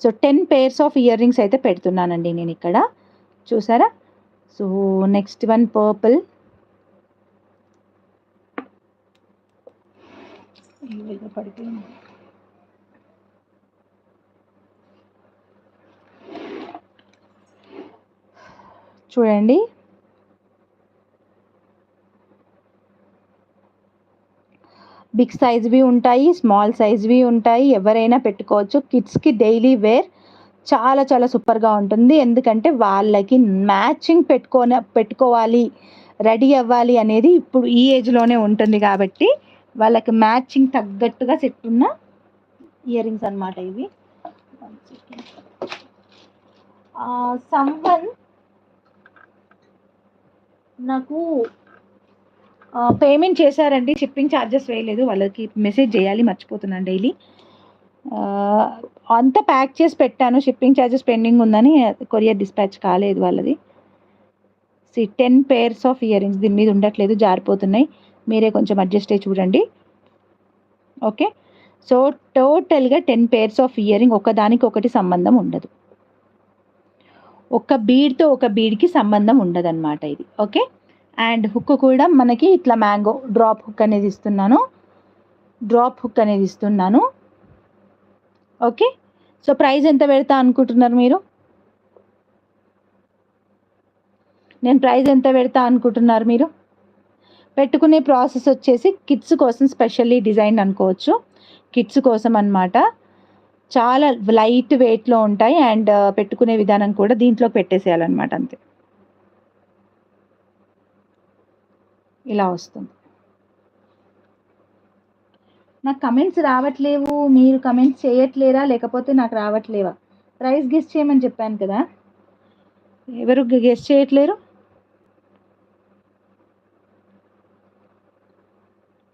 So 10 pairs of ear rings అయితే పెడుతున్నానండి నేను ఇక్కడ, చూసారా. సో నెక్స్ట్ వన్ పర్పుల్, పడిపోయింది. చూడండి, బిగ్ సైజ్వి ఉంటాయి, స్మాల్ సైజ్వి ఉంటాయి, ఎవరైనా పెట్టుకోవచ్చు. కిడ్స్కి డైలీ వేర్ చాలా చాలా సూపర్గా ఉంటుంది. ఎందుకంటే వాళ్ళకి మ్యాచింగ్ పెట్టుకోవాలి, రెడీ అవ్వాలి అనేది ఇప్పుడు ఈ ఏజ్లోనే ఉంటుంది కాబట్టి వాళ్ళకి మ్యాచింగ్ తగ్గట్టుగా సెట్ ఉన్న ఇయర్ రింగ్స్ అనమాట ఇవి. సమ్వన్ నాకు పేమెంట్ చేశారండి, షిప్పింగ్ ఛార్జెస్ వేయలేదు, వాళ్ళకి మెసేజ్ చేయాలి, మర్చిపోతున్నాను డైలీ. అంతా ప్యాక్ చేసి పెట్టాను, షిప్పింగ్ ఛార్జెస్ పెండింగ్ ఉందని కొరియర్ డిస్పాచ్ కాలేదు వాళ్ళది. 10 pairs ఆఫ్ ఇయర్ రింగ్స్, దీని మీద ఉండట్లేదు, జారిపోతున్నాయి, మీరే కొంచెం అడ్జస్ట్ అయ్యి చూడండి. ఓకే, సో టోటల్గా 10 pairs ఆఫ్ ఇయర్ రింగ్, ఒకదానికి ఒకటి సంబంధం ఉండదు, ఒక బీడ్తో ఒక బీడ్కి సంబంధం ఉండదు అనమాట ఇది. ఓకే, అండ్ హుక్ కూడా మనకి ఇట్లా మ్యాంగో డ్రాప్ హుక్ అనేది ఇస్తున్నాను. ఓకే, సో ప్రైస్ ఎంత పెడతా అనుకుంటున్నారు మీరు? నేను ప్రైస్ ఎంత పెడతా అనుకుంటున్నారు మీరు? పెట్టుకునే ప్రాసెస్ వచ్చేసి కిడ్స్ కోసం స్పెషల్లీ డిజైన్ అనుకోవచ్చు, కిడ్స్ కోసం అన్నమాట. చాలా లైట్ వెయిట్లో ఉంటాయి అండ్ పెట్టుకునే విధానం కూడా దీంట్లో పెట్టేసేయాలన్నమాట, అంతే. ఇలా వస్తుంది. నాకు కమెంట్స్ రావట్లేవు, మీరు కమెంట్స్ చేయట్లేరా లేకపోతే నాకు రావట్లేవా? ప్రైస్ గెస్ చేయమని చెప్పాను కదా, ఎవరు గెస్ చేయట్లేరు?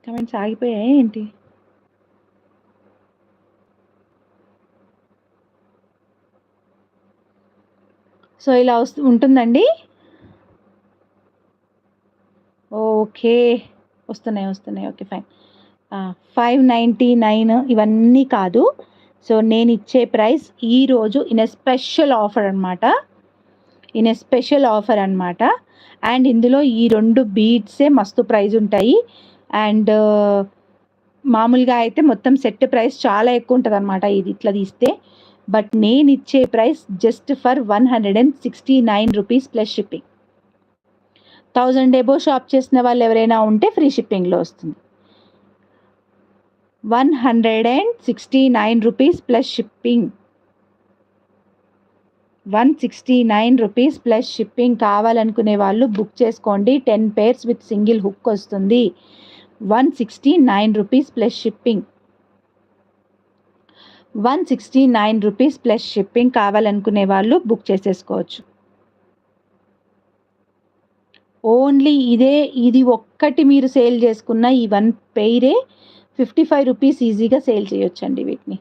కమెంట్స్ ఆగిపోయాయి ఏంటి? సో ఇలా ఉంటుందండి. ఓకే, వస్తున్నాయి. Okay fine. 599 ఇవన్నీ కాదు. సో నేను ఇచ్చే ప్రైస్ ఈరోజు ఇన్ ఏ స్పెషల్ ఆఫర్ అనమాట. అండ్ ఇందులో ఈ 2 బీడ్సే మస్తు ప్రైస్ ఉంటాయి. అండ్ మామూలుగా అయితే మొత్తం సెట్ ప్రైస్ చాలా ఎక్కువ ఉంటుంది అనమాట ఇది ఇట్లా తీస్తే. బట్ నేను ఇచ్చే price just for 169 rupees plus shipping. 1000 above shop చేసిన వాళ్ళు ఎవరైనా ఉంటే ఫ్రీ షిప్పింగ్లో వస్తుంది. 169 rupees plus shipping. 169 rupees plus shipping. కావాలనుకునే వాళ్ళు బుక్ చేసుకోండి. 10 pairs విత్ సింగిల్ హుక్ వస్తుంది. 169 rupees plus shipping. 169 rupees plus shipping. కావాలనుకునే వాళ్ళు బుక్ చేసేసుకోవచ్చు. ఓన్లీ ఇది ఒక్కటి మీరు సేల్ చేసుకున్న ఈ 1 పెయిరే 55 రూపీస్ ఈజీగా సేల్ చేయొచ్చండి వీటిని.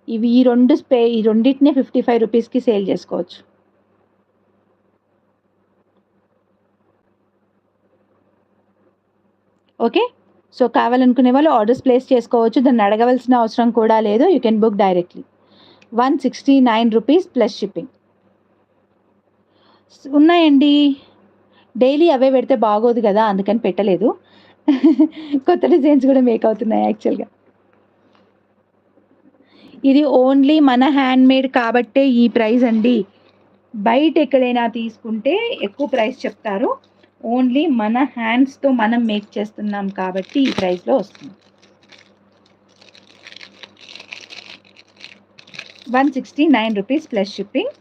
ఈ రెండింటినే 55 రూపీస్కి సేల్ చేసుకోవచ్చు. ఓకే, సో కావాలనుకునే వాళ్ళు ఆర్డర్స్ ప్లేస్ చేసుకోవచ్చు, దాన్ని అడగవలసిన అవసరం కూడా లేదు. You can book directly. 169 rupees plus shipping ఉన్నాయండి. డైలీ అవే పెడితే బాగోదు కదా, అందుకని పెట్టలేదు. కొత్త డిజైన్స్ కూడా మేక్ అవుతున్నాయి యాక్చువల్గా. ఇది ఓన్లీ మన హ్యాండ్మేడ్ కాబట్టే ఈ ప్రైస్ అండి. బయట ఎక్కడైనా తీసుకుంటే ఎక్కువ ప్రైస్ చెప్తారు. ఓన్లీ మన హ్యాండ్స్తో మనం మేక్ చేస్తున్నాం కాబట్టి ఈ ప్రైస్లో వస్తుంది. 169 రూపీస్ ప్లస్ షిప్పింగ్.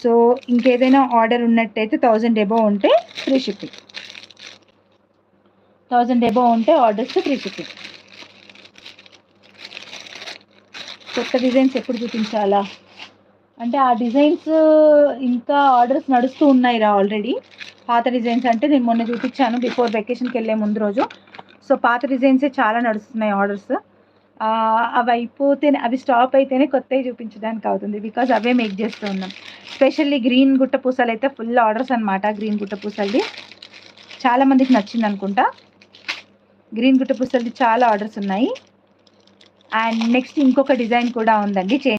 సో ఇంకేదైనా ఆర్డర్ ఉన్నట్టయితే 1000 ఎబో ఉంటే ఫ్రీ షిప్పింగ్. 1000 ఎబో ఉంటే ఆర్డర్స్ ఫ్రీ షిప్పింగ్. కొత్త డిజైన్స్ ఎప్పుడు చూపించాలా అంటే ఆ డిజైన్స్ ఇంకా ఆర్డర్స్ నడుస్తూ ఉన్నాయి ఆల్రెడీ. పాత డిజైన్స్ అంటే నేను మొన్న చూపించాను బిఫోర్ వెకేషన్కి వెళ్ళే ముందు రోజు. సో పాత డిజైన్సే చాలా నడుస్తున్నాయి ఆర్డర్స్. అవి స్టాప్ అయితేనే కొత్తవి చూపించడానికి అవుతుంది, బికాజ్ అవే మేక్ చేస్తూ ఉన్నాం. స్పెషల్లీ గ్రీన్ గుట్ట పూసలు అయితే ఫుల్ ఆర్డర్స్ అనమాట. గ్రీన్ గుట్ట పూసలది చాలామందికి నచ్చింది అనుకుంటా. గ్రీన్ గుట్ట పూసలది చాలా ఆర్డర్స్ ఉన్నాయి. అండ్ నెక్స్ట్ ఇంకొక డిజైన్ కూడా ఉందండి.